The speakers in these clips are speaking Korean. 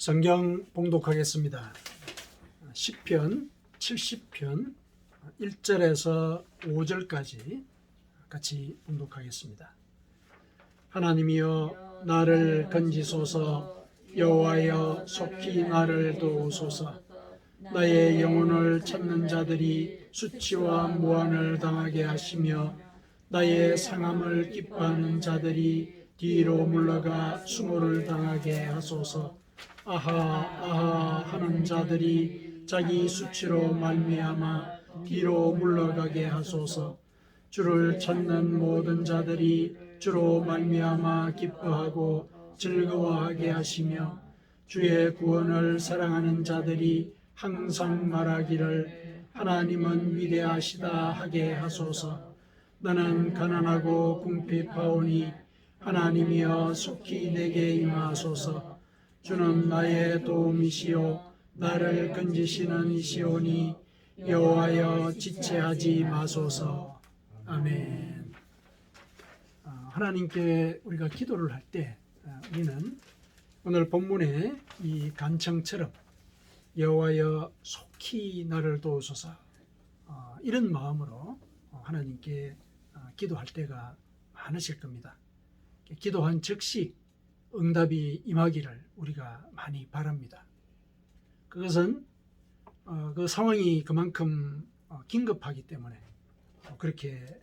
성경 봉독하겠습니다. 시편 70편 1절에서 5절까지 같이 봉독하겠습니다. 하나님이여 나를 건지소서. 여호와여 속히 나를 도우소서. 나의 영혼을 찾는 자들이 수치와 무한을 당하게 하시며 나의 상함을 기뻐하는 자들이 뒤로 물러가 수모를 당하게 하소서. 아하 아하 하는 자들이 자기 수치로 말미암아 뒤로 물러가게 하소서. 주를 찾는 모든 자들이 주로 말미암아 기뻐하고 즐거워하게 하시며 주의 구원을 사랑하는 자들이 항상 말하기를 하나님은 위대하시다 하게 하소서. 나는 가난하고 궁핍하오니 하나님이여 속히 내게 임하소서. 주는 나의 도움이시요 나를 건지시는 이시오니 여호와여 지체하지 마소서. 아멘. 하나님께 우리가 기도를 할 때 우리는 오늘 본문의 이 간청처럼 여호와여 속히 나를 도우소서 이런 마음으로 하나님께 기도할 때가 많으실 겁니다. 기도한 즉시 응답이 임하기를 우리가 많이 바랍니다. 그것은 그 상황이 그만큼 긴급하기 때문에 그렇게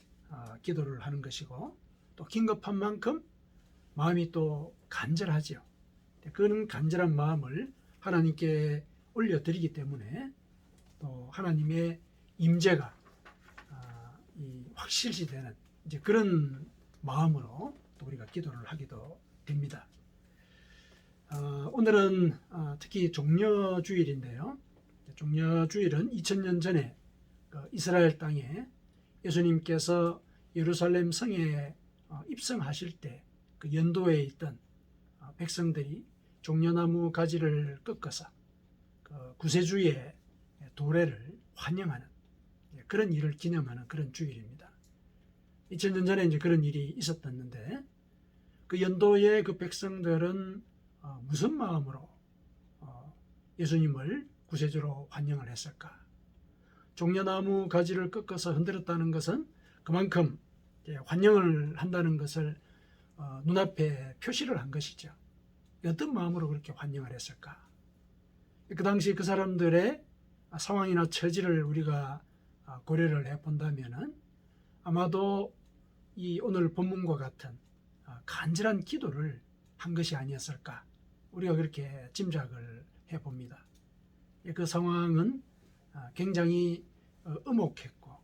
기도를 하는 것이고, 또 긴급한 만큼 마음이 또 간절하지요. 그런 간절한 마음을 하나님께 올려드리기 때문에 또 하나님의 임재가 확실시되는 이제 그런 마음으로 또 우리가 기도를 하기도 됩니다. 오늘은 특히 종려주일인데요. 종려주일은 2000년 전에 이스라엘 땅에 예수님께서 예루살렘 성에 입성하실 때 그 연도에 있던 백성들이 종려나무 가지를 꺾어서 그 구세주의 도래를 환영하는 그런 일을 기념하는 그런 주일입니다. 2000년 전에 이제 그런 일이 있었었는데 그 연도의 그 백성들은 무슨 마음으로 예수님을 구세주로 환영을 했을까? 종려나무 가지를 꺾어서 흔들었다는 것은 그만큼 환영을 한다는 것을 눈앞에 표시를 한 것이죠. 어떤 마음으로 그렇게 환영을 했을까? 그 당시 그 사람들의 상황이나 처지를 우리가 고려를 해본다면 아마도 이 오늘 본문과 같은 간절한 기도를 한 것이 아니었을까? 우리가 그렇게 짐작을 해봅니다. 그 상황은 굉장히 음혹했고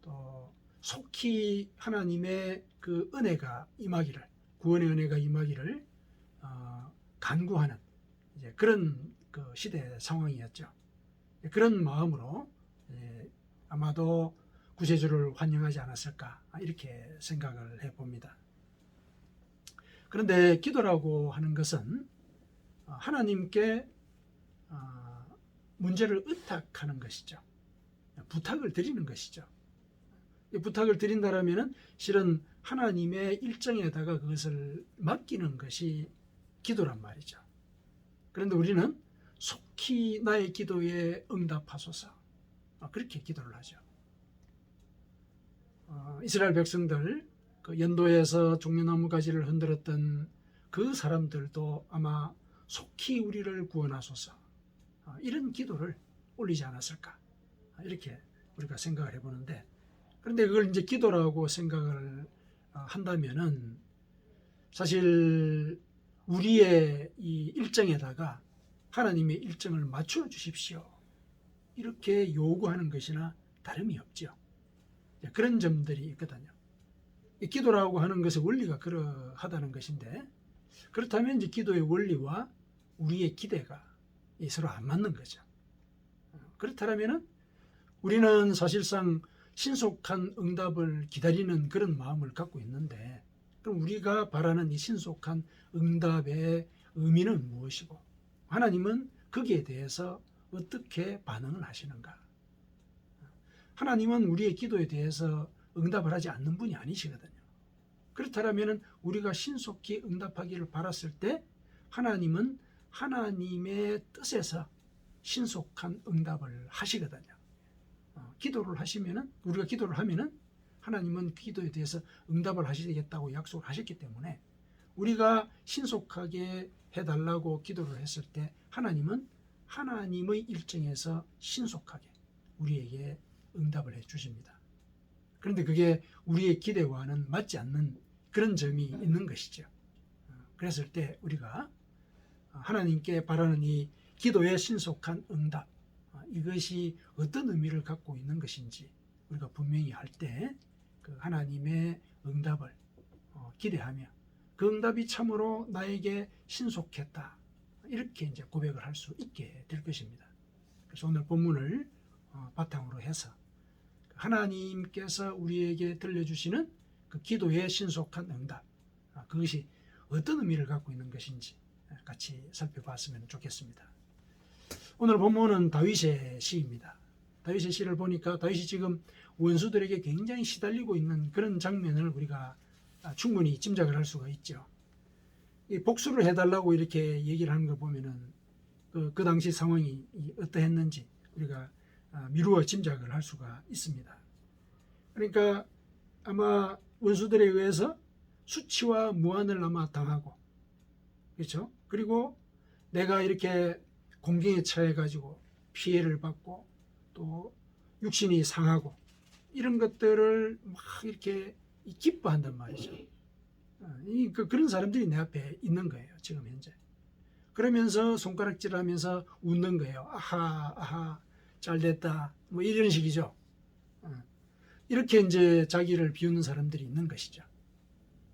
또 속히 하나님의 그 은혜가 임하기를, 구원의 은혜가 임하기를 간구하는 이제 그런 그 시대 상황이었죠. 그런 마음으로 아마도 구세주를 환영하지 않았을까 이렇게 생각을 해봅니다. 그런데 기도라고 하는 것은 하나님께 문제를 의탁하는 것이죠. 부탁을 드리는 것이죠. 부탁을 드린다라면 실은 하나님의 일정에다가 그것을 맡기는 것이 기도란 말이죠. 그런데 우리는 속히 나의 기도에 응답하소서 그렇게 기도를 하죠. 이스라엘 백성들 그 연도에서 종려나무 가지를 흔들었던 그 사람들도 아마 속히 우리를 구원하소서 이런 기도를 올리지 않았을까 이렇게 우리가 생각을 해보는데, 그런데 그걸 이제 기도라고 생각을 한다면은 사실 우리의 이 일정에다가 하나님의 일정을 맞춰 주십시오 이렇게 요구하는 것이나 다름이 없죠. 그런 점들이 있거든요. 기도라고 하는 것의 원리가 그러하다는 것인데, 그렇다면 이제 기도의 원리와 우리의 기대가 서로 안 맞는 거죠. 그렇다면 우리는 사실상 신속한 응답을 기다리는 그런 마음을 갖고 있는데, 그럼 우리가 바라는 이 신속한 응답의 의미는 무엇이고 하나님은 거기에 대해서 어떻게 반응을 하시는가? 하나님은 우리의 기도에 대해서 응답을 하지 않는 분이 아니시거든요. 그렇다면 우리가 신속히 응답하기를 바랐을 때 하나님은 하나님의 뜻에서 신속한 응답을 하시거든요. 기도를 하시면은, 우리가 기도를 하면은 하나님은 기도에 대해서 응답을 하시겠다고 약속을 하셨기 때문에 우리가 신속하게 해달라고 기도를 했을 때 하나님은 하나님의 일정에서 신속하게 우리에게 응답을 해 주십니다. 그런데 그게 우리의 기대와는 맞지 않는 그런 점이 있는 것이죠. 그랬을 때 우리가 하나님께 바라는 이 기도의 신속한 응답, 이것이 어떤 의미를 갖고 있는 것인지 우리가 분명히 할 때 그 하나님의 응답을 기대하며 그 응답이 참으로 나에게 신속했다, 이렇게 이제 고백을 할 수 있게 될 것입니다. 그래서 오늘 본문을 바탕으로 해서 하나님께서 우리에게 들려주시는 그 기도의 신속한 응답, 그것이 어떤 의미를 갖고 있는 것인지 같이 살펴봤으면 좋겠습니다. 오늘 본문은 다윗의 시입니다. 다윗의 시를 보니까 다윗이 지금 원수들에게 굉장히 시달리고 있는 그런 장면을 우리가 충분히 짐작을 할 수가 있죠. 이 복수를 해달라고 이렇게 얘기를 하는 걸 보면은 그 당시 상황이 어떠했는지 우리가 미루어 짐작을 할 수가 있습니다. 그러니까 아마 원수들에 의해서 수치와 무한을 아마 당하고, 그렇죠? 그리고 내가 이렇게 공경에 처해 가지고 피해를 받고 또 육신이 상하고 이런 것들을 막 이렇게 기뻐한단 말이죠. 그런 사람들이 내 앞에 있는 거예요, 지금 현재. 그러면서 손가락질하면서 웃는 거예요. 아하, 아하, 잘 됐다, 뭐 이런 식이죠. 이렇게 이제 자기를 비웃는 사람들이 있는 것이죠.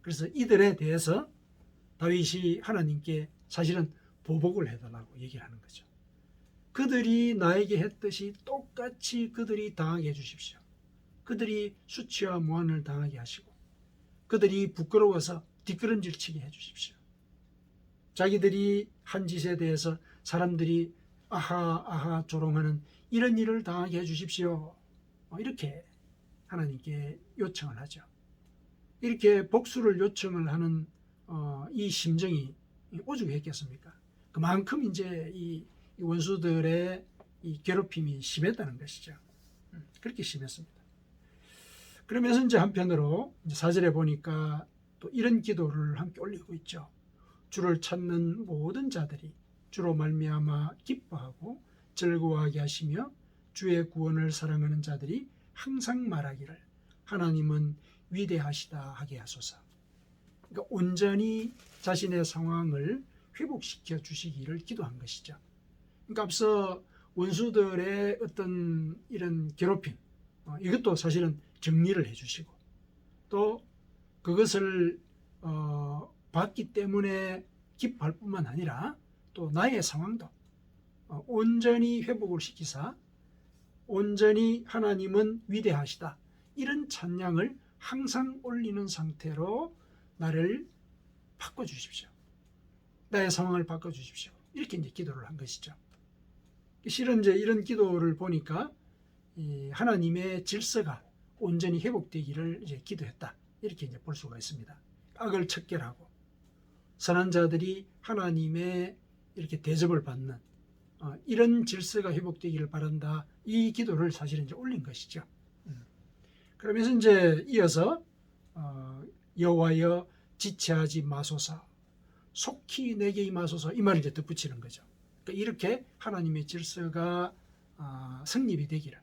그래서 이들에 대해서 다윗이 하나님께 사실은 보복을 해달라고 얘기를 하는 거죠. 그들이 나에게 했듯이 똑같이 그들이 당하게 해주십시오. 그들이 수치와 무한을 당하게 하시고 그들이 부끄러워서 뒷걸음질 치게 해주십시오. 자기들이 한 짓에 대해서 사람들이 아하 아하 조롱하는 이런 일을 당하게 해주십시오. 이렇게 하나님께 요청을 하죠. 이렇게 복수를 요청을 하는 이 심정이 오죽했겠습니까? 그만큼 이제 이 원수들의 이 괴롭힘이 심했다는 것이죠. 그렇게 심했습니다. 그러면서 이제 한편으로 이제 4절에 보니까 또 이런 기도를 함께 올리고 있죠. 주를 찾는 모든 자들이 주로 말미암아 기뻐하고 즐거워하게 하시며 주의 구원을 사랑하는 자들이 항상 말하기를 하나님은 위대하시다 하게 하소서. 그러니까 온전히 자신의 상황을 회복시켜 주시기를 기도한 것이죠. 그러니까 앞서 원수들의 어떤 이런 괴롭힘, 이것도 사실은 정리를 해주시고 또 그것을 봤기 때문에 기뻐할 뿐만 아니라 또 나의 상황도 온전히 회복을 시키사 온전히 하나님은 위대하시다, 이런 찬양을 항상 올리는 상태로 나를 바꿔주십시오. 나의 상황을 바꿔주십시오. 이렇게 이제 기도를 한 것이죠. 실은 이제 이런 기도를 보니까 하나님의 질서가 온전히 회복되기를 이제 기도했다, 이렇게 이제 볼 수가 있습니다. 악을 척결하고 선한 자들이 하나님의 이렇게 대접을 받는 이런 질서가 회복되기를 바란다, 이 기도를 사실은 이제 올린 것이죠. 그러면서 이제 이어서 여호와여 지체하지 마소서, 속히 내게 임하소서, 이 말을 이제 덧붙이는 거죠. 그러니까 이렇게 하나님의 질서가 성립이 되기를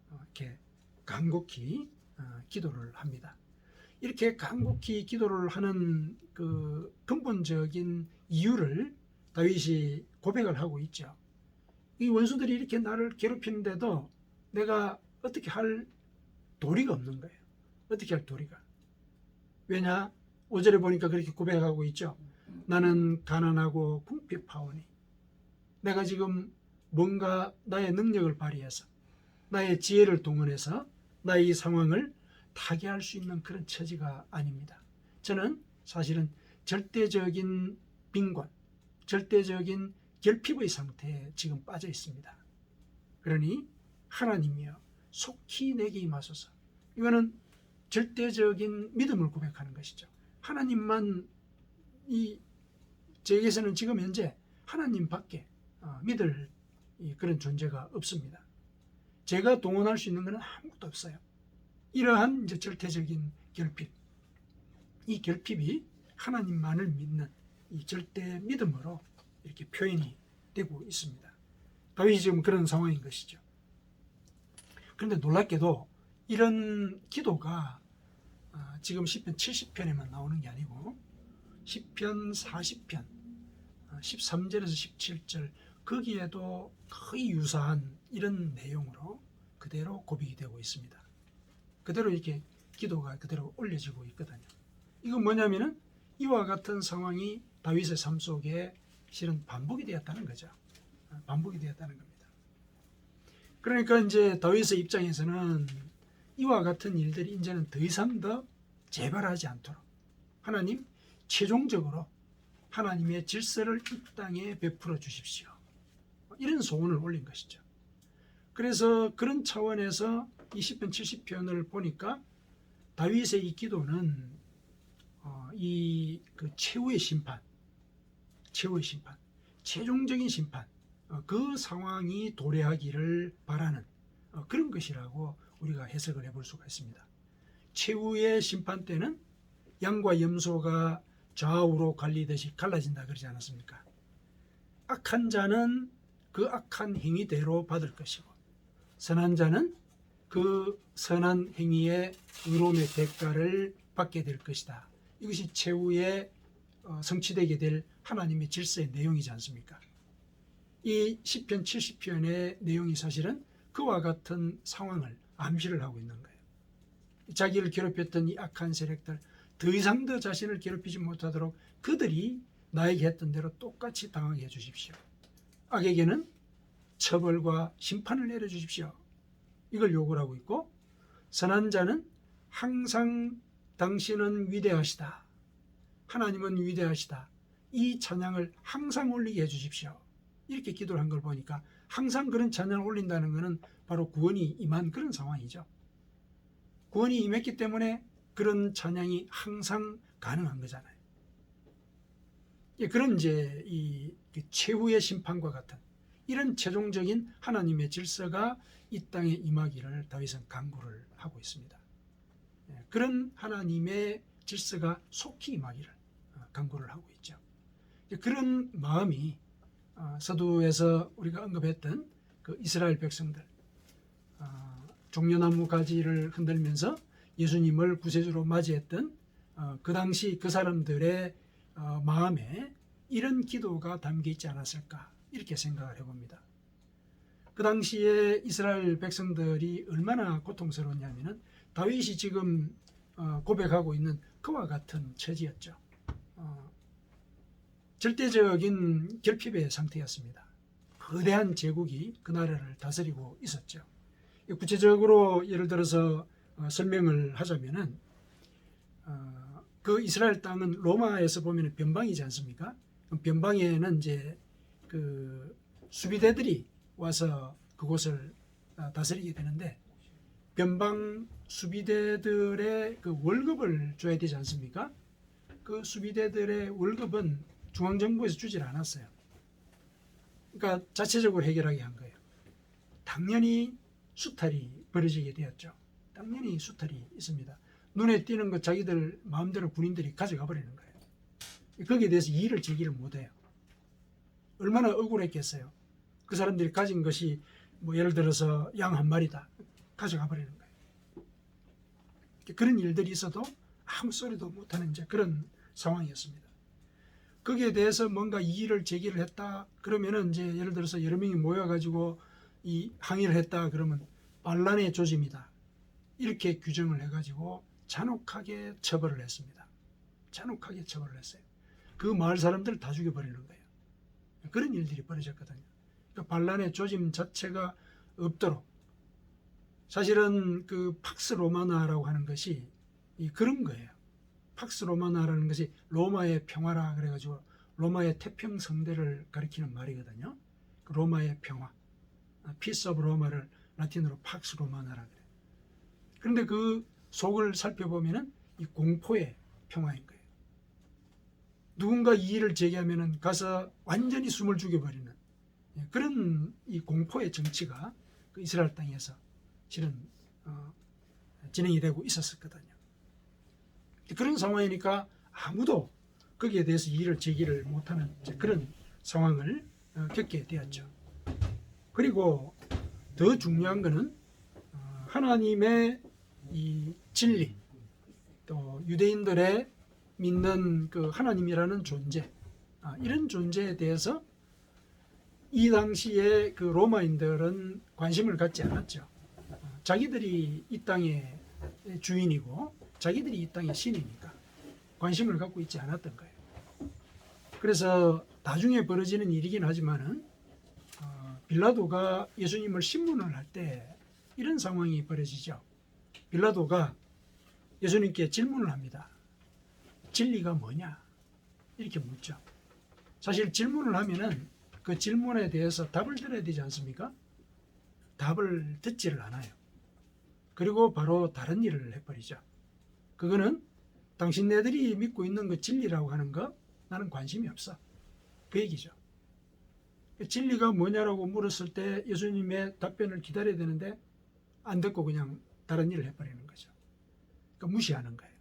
이렇게 간곡히 기도를 합니다. 이렇게 간곡히 기도를 하는 그 근본적인 이유를 다윗이 고백을 하고 있죠. 이 원수들이 이렇게 나를 괴롭히는데도 내가 어떻게 할 도리가 없는 거예요. 어떻게 할 도리가. 왜냐? 5절에 보니까 그렇게 고백하고 있죠. 나는 가난하고 궁핍하오니. 내가 지금 뭔가 나의 능력을 발휘해서 나의 지혜를 동원해서 나의 이 상황을 타개할 수 있는 그런 처지가 아닙니다. 저는 사실은 절대적인 빈곤, 절대적인 결핍의 상태에 지금 빠져 있습니다. 그러니 하나님이여 속히 내게 임하소서. 이거는 절대적인 믿음을 고백하는 것이죠. 하나님만 저에게서는 지금 현재 하나님밖에 믿을 그런 존재가 없습니다. 제가 동원할 수 있는 것은 아무것도 없어요. 이러한 이제 절대적인 결핍, 이 결핍이 하나님만을 믿는 이 절대 믿음으로 이렇게 표현이 되고 있습니다. 다윗이 지금 그런 상황인 것이죠. 그런데 놀랍게도 이런 기도가 지금 시편 70편에만 나오는 게 아니고 시편 40편 13절에서 17절 거기에도 거의 유사한 이런 내용으로 그대로 고백이 되고 있습니다. 그대로 이렇게 기도가 그대로 올려지고 있거든요. 이건 뭐냐면은 이와 같은 상황이 다윗의 삶 속에 실은 반복이 되었다는 거죠. 반복이 되었다는 겁니다. 그러니까 이제 다윗의 입장에서는 이와 같은 일들이 이제는 더 이상 더 재발하지 않도록 하나님 최종적으로 하나님의 질서를 이 땅에 베풀어 주십시오. 이런 소원을 올린 것이죠. 그래서 그런 차원에서 이 시편 70편을 보니까 다윗의 이 기도는 그 최후의 심판, 최종적인 심판, 그 상황이 도래하기를 바라는 그런 것이라고 우리가 해석을 해볼 수가 있습니다. 최후의 심판 때는 양과 염소가 좌우로 갈리듯이 갈라진다 그러지 않았습니까? 악한 자는 그 악한 행위대로 받을 것이고 선한 자는 그 선한 행위의 의로움의 대가를 받게 될 것이다. 이것이 최후에 성취되게 될 하나님의 질서의 내용이지 않습니까? 이 시편 70편의 내용이 사실은 그와 같은 상황을 암시를 하고 있는 거예요. 자기를 괴롭혔던 이 악한 세력들 더 이상 더 자신을 괴롭히지 못하도록 그들이 나에게 했던 대로 똑같이 당하게 해주십시오. 악에게는 처벌과 심판을 내려주십시오. 이걸 요구를 하고 있고 선한 자는 항상 당신은 위대하시다. 하나님은 위대하시다. 이 찬양을 항상 올리게 해주십시오. 이렇게 기도를 한 걸 보니까 항상 그런 찬양을 올린다는 것은 바로 구원이 임한 그런 상황이죠. 구원이 임했기 때문에 그런 찬양이 항상 가능한 거잖아요. 그런 이제 이 최후의 심판과 같은 이런 최종적인 하나님의 질서가 이 땅에 임하기를 다윗은 간구를 하고 있습니다. 그런 하나님의 질서가 속히 임하기를 간구를 하고 있죠. 그런 마음이 서두에서 우리가 언급했던 그 이스라엘 백성들 종려나무 가지를 흔들면서 예수님을 구세주로 맞이했던 그 당시 그 사람들의 마음에 이런 기도가 담겨 있지 않았을까 이렇게 생각을 해봅니다. 그 당시에 이스라엘 백성들이 얼마나 고통스러웠냐면은 다윗이 지금 고백하고 있는 그와 같은 처지였죠. 절대적인 결핍의 상태였습니다. 거대한 제국이 그 나라를 다스리고 있었죠. 구체적으로 예를 들어서 설명을 하자면은 그 이스라엘 땅은 로마에서 보면 변방이지 않습니까? 변방에는 이제 그 수비대들이 와서 그곳을 다스리게 되는데 변방 수비대들의 그 월급을 줘야 되지 않습니까? 그 수비대들의 월급은 중앙정부에서 주질 않았어요. 그러니까 자체적으로 해결하게 한 거예요. 당연히 수탈이 벌어지게 되었죠. 당연히 수탈이 있습니다. 눈에 띄는 것 자기들 마음대로 군인들이 가져가 버리는 거예요. 거기에 대해서 이의를 제기를 못해요. 얼마나 억울했겠어요. 그 사람들이 가진 것이 뭐 예를 들어서 양 한 마리다. 가져가 버리는 거예요. 그런 일들이 있어도 아무 소리도 못하는 이제 그런 상황이었습니다. 거기에 대해서 뭔가 이의를 제기를 했다 그러면은 이제 예를 들어서 여러 명이 모여가지고 이 항의를 했다 그러면 반란의 조짐이다. 이렇게 규정을 해가지고 잔혹하게 처벌을 했습니다. 잔혹하게 처벌을 했어요. 그 마을 사람들을 다 죽여버리는 거예요. 그런 일들이 벌어졌거든요. 그러니까 반란의 조짐 자체가 없도록 사실은 그 팍스 로마나라고 하는 것이 그런 거예요. 팍스 로마나라는 것이 로마의 평화라 그래가지고 로마의 태평성대를 가리키는 말이거든요. 로마의 평화, 피스 오브 로마를 라틴어로 팍스 로마나라 그래요. 그런데 그 속을 살펴보면은 이 공포의 평화인 거예요. 누군가 이의를 제기하면은 가서 완전히 숨을 죽여버리는 그런 이 공포의 정치가 그 이스라엘 땅에서 실은 진행이 되고 있었거든요. 그런 상황이니까 아무도 거기에 대해서 이의를 제기를 못하는 그런 상황을 겪게 되었죠. 그리고 더 중요한 것은 하나님의 이 진리, 또 유대인들의 믿는 그 하나님이라는 존재, 이런 존재에 대해서 이 당시에 그 로마인들은 관심을 갖지 않았죠. 자기들이 이 땅의 주인이고 자기들이 이 땅의 신이니까 관심을 갖고 있지 않았던 거예요. 그래서 나중에 벌어지는 일이긴 하지만은 빌라도가 예수님을 신문을 할 때 이런 상황이 벌어지죠. 빌라도가 예수님께 질문을 합니다. 진리가 뭐냐? 이렇게 묻죠. 사실 질문을 하면은 그 질문에 대해서 답을 들어야 되지 않습니까? 답을 듣지를 않아요. 그리고 바로 다른 일을 해버리죠. 그거는 당신네들이 믿고 있는 그 진리라고 하는 거 나는 관심이 없어. 그 얘기죠. 진리가 뭐냐라고 물었을 때 예수님의 답변을 기다려야 되는데 안 듣고 그냥 다른 일을 해버리는 거죠. 그러니까 무시하는 거예요.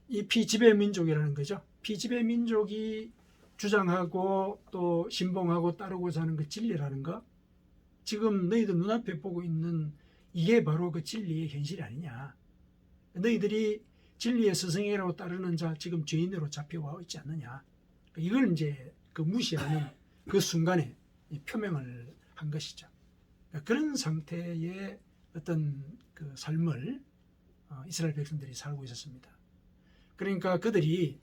이 피지배 민족이라는 거죠. 피지배 민족이 주장하고 또 신봉하고 따르고자 하는 그 진리라는 거, 지금 너희들 눈앞에 보고 있는 이게 바로 그 진리의 현실이 아니냐. 너희들이 진리의 스승이라고 따르는 자 지금 죄인으로 잡혀와 있지 않느냐. 이걸 이제 그 무시하는 그 순간에 표명을 한 것이죠. 그런 상태의 어떤 그 삶을 이스라엘 백성들이 살고 있었습니다. 그러니까 그들이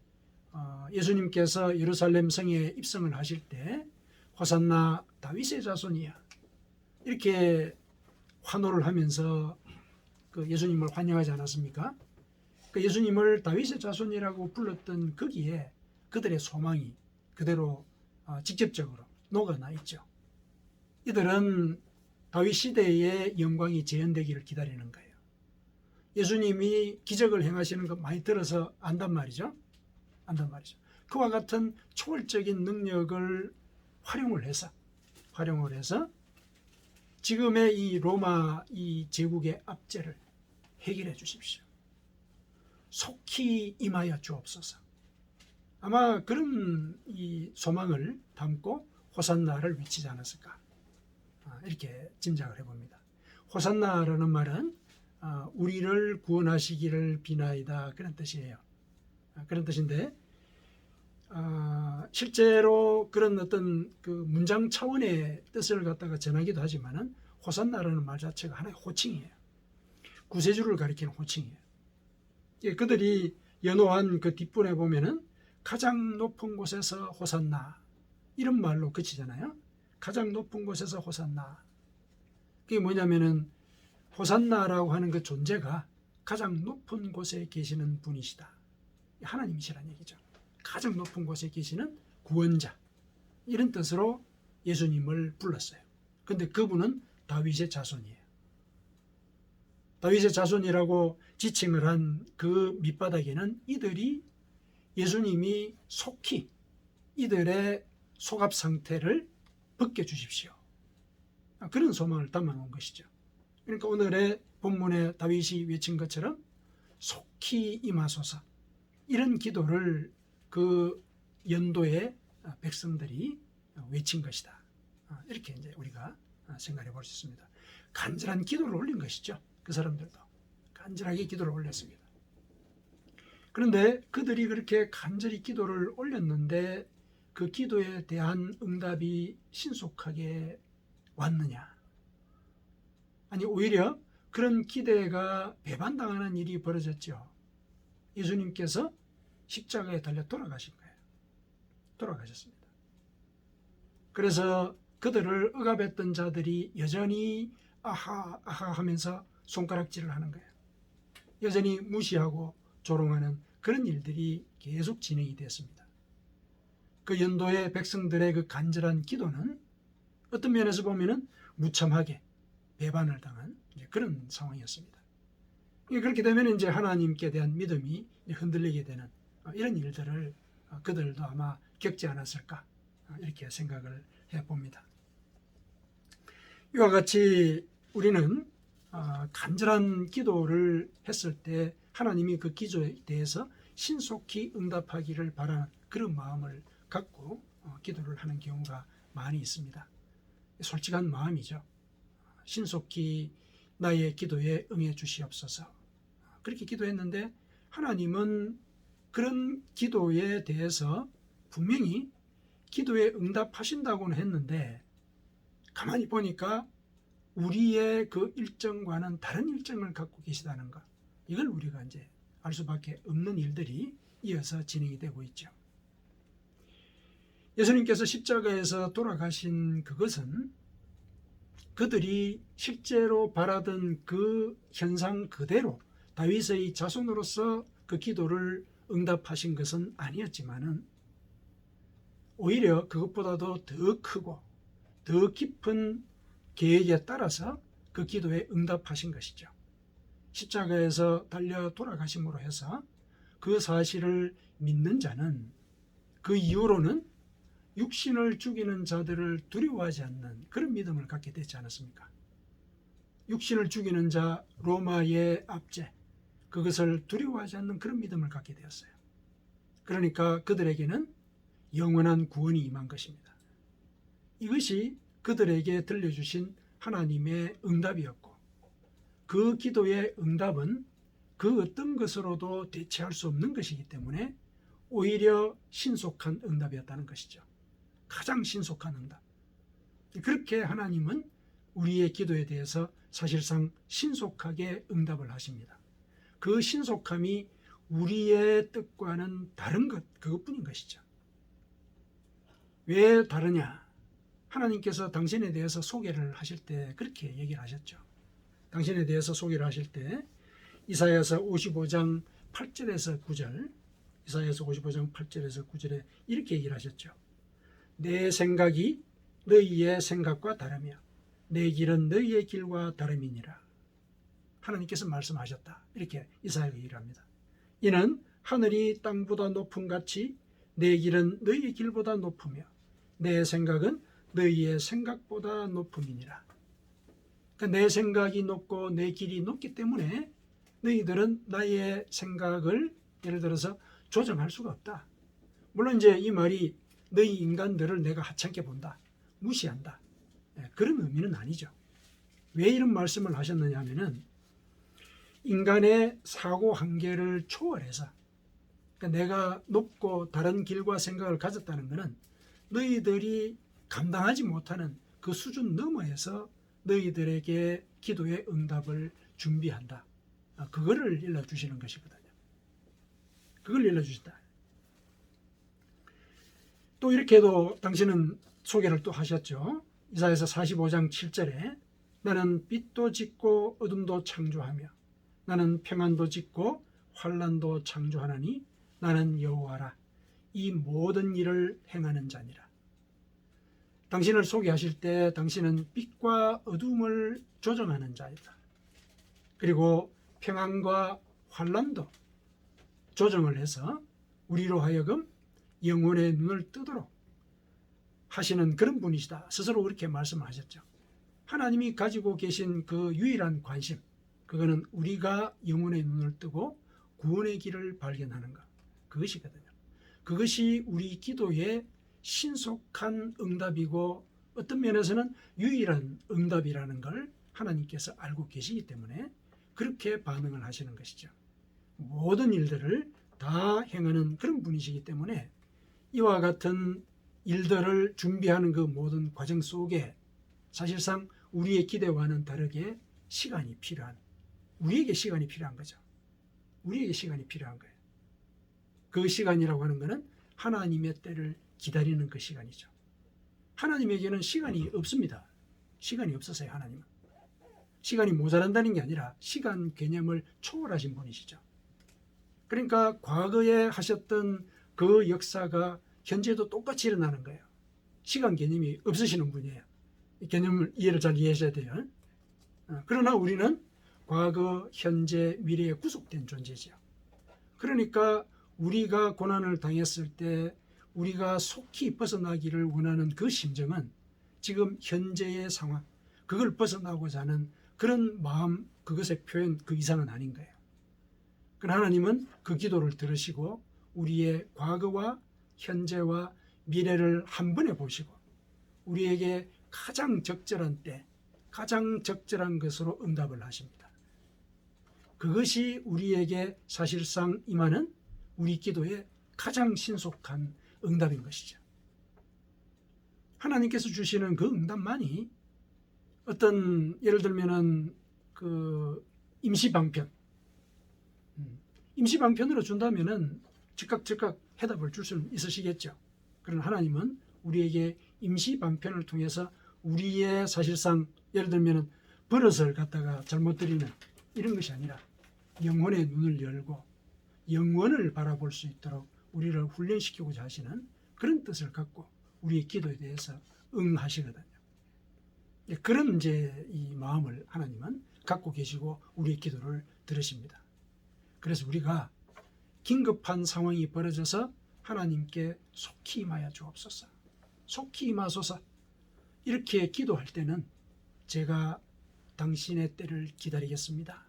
예수님께서 예루살렘 성에 입성을 하실 때 호산나 다윗의 자손이야 이렇게 환호를 하면서 그 예수님을 환영하지 않았습니까? 그 예수님을 다윗의 자손이라고 불렀던 거기에 그들의 소망이 그대로 직접적으로 녹아나 있죠. 이들은 다윗 시대의 영광이 재현되기를 기다리는 거예요. 예수님이 기적을 행하시는 거 많이 들어서 안단 말이죠. 그와 같은 초월적인 능력을 활용을 해서 지금의 이 로마 이 제국의 압제를 해결해 주십시오. 속히 임하여 주옵소서. 아마 그런 이 소망을 담고 호산나를 외치지 않았을까, 이렇게 짐작을 해봅니다. 호산나라는 말은 우리를 구원하시기를 비나이다, 그런 뜻이에요. 그런 뜻인데 실제로 그런 어떤 그 문장 차원의 뜻을 갖다가 전하기도 하지만은 호산나라는 말 자체가 하나의 호칭이에요. 구세주를 가리키는 호칭이에요. 그들이 연호한 그 뒷분에 보면은 가장 높은 곳에서 호산나 이런 말로 그치잖아요. 가장 높은 곳에서 호산나. 그게 뭐냐면은 호산나라고 하는 그 존재가 가장 높은 곳에 계시는 분이시다. 하나님이시란 얘기죠. 가장 높은 곳에 계시는 구원자, 이런 뜻으로 예수님을 불렀어요. 근데 그분은 다윗의 자손이에요. 다윗의 자손이라고 지칭을 한 그 밑바닥에는 이들이 예수님이 속히 이들의 속압 상태를 벗겨주십시오, 그런 소망을 담아놓은 것이죠. 그러니까 오늘의 본문에 다윗이 외친 것처럼 속히 임하소서, 이런 기도를 그 연도의 백성들이 외친 것이다. 이렇게 이제 우리가 생각해 볼 수 있습니다. 간절한 기도를 올린 것이죠. 그 사람들도 간절하게 기도를 올렸습니다. 그런데 그들이 그렇게 간절히 기도를 올렸는데 그 기도에 대한 응답이 신속하게 왔느냐? 아니, 오히려 그런 기대가 배반당하는 일이 벌어졌죠. 예수님께서 십자가에 달려 돌아가신 거예요. 돌아가셨습니다. 그래서 그들을 억압했던 자들이 여전히 아하 아하 하면서 손가락질을 하는 거예요. 여전히 무시하고 조롱하는 그런 일들이 계속 진행이 됐습니다. 그 연도의 백성들의 그 간절한 기도는 어떤 면에서 보면은 무참하게 배반을 당한 그런 상황이었습니다. 그렇게 되면 이제 하나님께 대한 믿음이 흔들리게 되는 이런 일들을 그들도 아마 겪지 않았을까 이렇게 생각을 해봅니다. 이와 같이 우리는 간절한 기도를 했을 때 하나님이 그 기도에 대해서 신속히 응답하기를 바라는 그런 마음을 갖고 기도를 하는 경우가 많이 있습니다. 솔직한 마음이죠. 신속히 나의 기도에 응해 주시옵소서. 그렇게 기도했는데 하나님은 그런 기도에 대해서 분명히 기도에 응답하신다고는 했는데 가만히 보니까 우리의 그 일정과는 다른 일정을 갖고 계시다는 것, 이걸 우리가 이제 알 수밖에 없는 일들이 이어서 진행이 되고 있죠. 예수님께서 십자가에서 돌아가신 그것은 그들이 실제로 바라던 그 현상 그대로 다윗의 자손으로서 그 기도를 응답하신 것은 아니었지만은 오히려 그것보다도 더 크고 더 깊은 계획에 따라서 그 기도에 응답하신 것이죠. 십자가에서 달려 돌아가심으로 해서 그 사실을 믿는 자는 그 이후로는 육신을 죽이는 자들을 두려워하지 않는 그런 믿음을 갖게 되지 않았습니까? 육신을 죽이는 자 로마의 압제, 그것을 두려워하지 않는 그런 믿음을 갖게 되었어요. 그러니까 그들에게는 영원한 구원이 임한 것입니다. 이것이 그들에게 들려주신 하나님의 응답이었고, 그 기도의 응답은 그 어떤 것으로도 대체할 수 없는 것이기 때문에 오히려 신속한 응답이었다는 것이죠. 가장 신속한 응답. 그렇게 하나님은 우리의 기도에 대해서 사실상 신속하게 응답을 하십니다. 그 신속함이 우리의 뜻과는 다른 것, 그것뿐인 것이죠. 왜 다르냐? 하나님께서 당신에 대해서 소개를 하실 때 그렇게 얘기를 하셨죠. 당신에 대해서 소개를 하실 때 이사야서 55장 8절에서 9절, 이사야서 55장 8절에서 9절에 이렇게 얘기를 하셨죠. 내 생각이 너희의 생각과 다르며 내 길은 너희의 길과 다름이니라. 하나님께서 말씀하셨다. 이렇게 이사야가 얘기를 합니다. 이는 하늘이 땅보다 높음 같이 내 길은 너희의 길보다 높으며 내 생각은 너희의 생각보다 높음이니라. 그러니까 내 생각이 높고 내 길이 높기 때문에 너희들은 나의 생각을 예를 들어서 조정할 수가 없다. 물론 이제 이 말이 너희 인간들을 내가 하찮게 본다, 무시한다, 그런 의미는 아니죠. 왜 이런 말씀을 하셨느냐 하면은 인간의 사고 한계를 초월해서, 그러니까 내가 높고 다른 길과 생각을 가졌다는 것은 너희들이 감당하지 못하는 그 수준 너머에서 너희들에게 기도의 응답을 준비한다. 그거를 일러주시는 것이거든요. 그걸 일러주신다. 또 이렇게도 당신은 소개를 또 하셨죠. 이사야서 45장 7절에 나는 빛도 짓고 어둠도 창조하며 나는 평안도 짓고 환난도 창조하나니 나는 여호와라. 이 모든 일을 행하는 자니라. 당신을 소개하실 때 당신은 빛과 어둠을 조정하는 자이다. 그리고 평안과 환난도 조정을 해서 우리로 하여금 영혼의 눈을 뜨도록 하시는 그런 분이시다. 스스로 그렇게 말씀하셨죠. 하나님이 가지고 계신 그 유일한 관심, 그거는 우리가 영혼의 눈을 뜨고 구원의 길을 발견하는 것, 그것이거든요. 그것이 우리 기도의 신속한 응답이고 어떤 면에서는 유일한 응답이라는 걸 하나님께서 알고 계시기 때문에 그렇게 반응을 하시는 것이죠. 모든 일들을 다 행하는 그런 분이시기 때문에 이와 같은 일들을 준비하는 그 모든 과정 속에 사실상 우리의 기대와는 다르게 시간이 필요한, 우리에게 시간이 필요한 거죠. 우리에게 시간이 필요한 거예요. 그 시간이라고 하는 것은 하나님의 때를 기다리는 그 시간이죠. 하나님에게는 시간이 없습니다. 시간이 없어서요. 하나님은 시간이 모자란다는 게 아니라 시간 개념을 초월하신 분이시죠. 그러니까 과거에 하셨던 그 역사가 현재도 똑같이 일어나는 거예요. 시간 개념이 없으시는 분이에요. 이 개념을 이해를 잘 이해하셔야 돼요. 그러나 우리는 과거, 현재, 미래에 구속된 존재죠. 그러니까 우리가 고난을 당했을 때 우리가 속히 벗어나기를 원하는 그 심정은 지금 현재의 상황, 그걸 벗어나고자 하는 그런 마음, 그것의 표현 그 이상은 아닌 거예요. 그러나 하나님은 그 기도를 들으시고 우리의 과거와 현재와 미래를 한 번에 보시고 우리에게 가장 적절한 때, 가장 적절한 것으로 응답을 하십니다. 그것이 우리에게 사실상 임하는 우리 기도의 가장 신속한 응답인 것이죠. 하나님께서 주시는 그 응답만이 어떤 예를 들면은 그 임시방편, 임시방편으로 준다면은 즉각 해답을 줄 수는 있으시겠죠. 그러나 하나님은 우리에게 임시방편을 통해서 우리의 사실상 예를 들면은 버릇을 갖다가 잘못 들이는 이런 것이 아니라 영혼의 눈을 열고 영원을 바라볼 수 있도록 우리를 훈련시키고자 하시는 그런 뜻을 갖고 우리의 기도에 대해서 응하시거든요. 그런 이제 이 마음을 하나님은 갖고 계시고 우리의 기도를 들으십니다. 그래서 우리가 긴급한 상황이 벌어져서 하나님께 속히 임하여 주옵소서, 속히 임하소서 이렇게 기도할 때는 제가 당신의 때를 기다리겠습니다.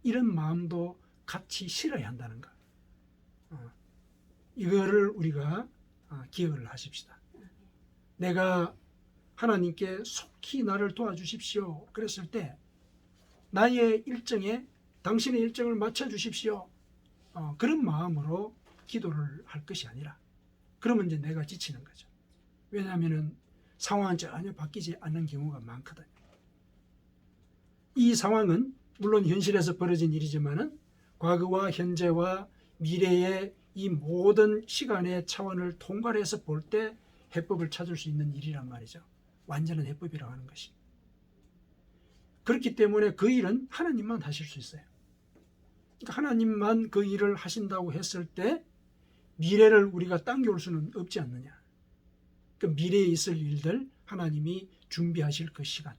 이런 마음도 같이 실어야 한다는 것. 이거를 우리가 기억을 하십시다. 내가 하나님께 속히 나를 도와주십시오 그랬을 때 나의 일정에 당신의 일정을 맞춰주십시오. 그런 마음으로 기도를 할 것이 아니라 그러면 이제 내가 지치는 거죠. 왜냐하면 상황은 전혀 바뀌지 않는 경우가 많거든요. 이 상황은 물론 현실에서 벌어진 일이지만은 과거와 현재와 미래의 이 모든 시간의 차원을 통괄해서 볼 때 해법을 찾을 수 있는 일이란 말이죠. 완전한 해법이라고 하는 것이. 그렇기 때문에 그 일은 하나님만 하실 수 있어요. 그러니까 하나님만 그 일을 하신다고 했을 때 미래를 우리가 당겨올 수는 없지 않느냐. 그 미래에 있을 일들 하나님이 준비하실 그 시간,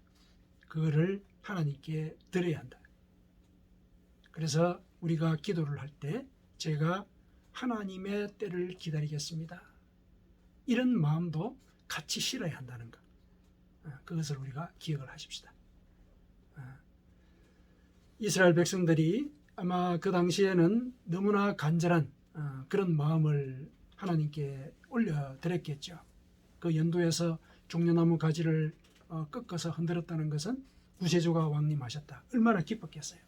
그거를 하나님께 드려야 한다. 그래서 우리가 기도를 할 때 제가 하나님의 때를 기다리겠습니다. 이런 마음도 같이 실어야 한다는 것. 그것을 우리가 기억을 하십시다. 이스라엘 백성들이 아마 그 당시에는 너무나 간절한 그런 마음을 하나님께 올려드렸겠죠. 그 연도에서 종려나무 가지를 꺾어서 흔들었다는 것은 구세주가 왕림하셨다. 얼마나 기뻤겠어요.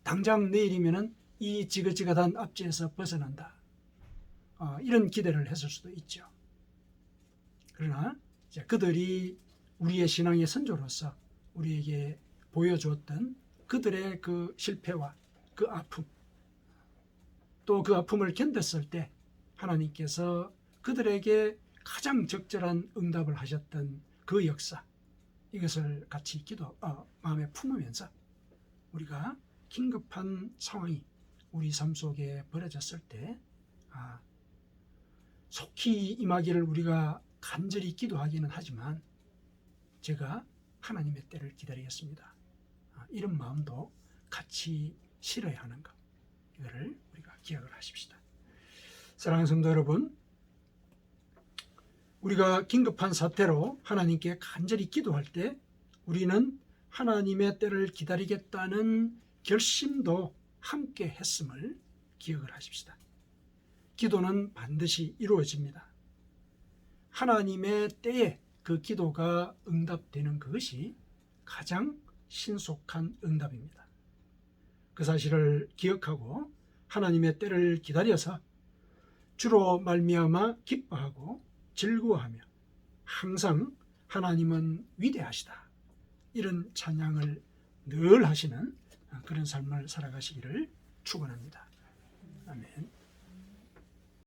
당장 내일이면은 이 지긋지긋한 압제에서 벗어난다. 이런 기대를 했을 수도 있죠. 그러나 이제 그들이 우리의 신앙의 선조로서 우리에게 보여주었던 그들의 그 실패와 그 아픔, 또 그 아픔을 견뎠을 때 하나님께서 그들에게 가장 적절한 응답을 하셨던 그 역사, 이것을 같이 마음에 품으면서 우리가 긴급한 상황이 우리 삶 속에 벌어졌을 때 속히 임하기를 우리가 간절히 기도하기는 하지만 제가 하나님의 때를 기다리겠습니다. 이런 마음도 같이 실어야 하는 것, 이거를 우리가 기억을 하십시다. 사랑하는 성도 여러분, 우리가 긴급한 사태로 하나님께 간절히 기도할 때 우리는 하나님의 때를 기다리겠다는 결심도 함께 했음을 기억을 하십시다. 기도는 반드시 이루어집니다. 하나님의 때에 그 기도가 응답되는 그것이 가장 신속한 응답입니다. 그 사실을 기억하고 하나님의 때를 기다려서 주로 말미암아 기뻐하고 즐거워하며 항상 하나님은 위대하시다, 이런 찬양을 늘 하시는 그런 삶을 살아가시기를 축원합니다. 아멘.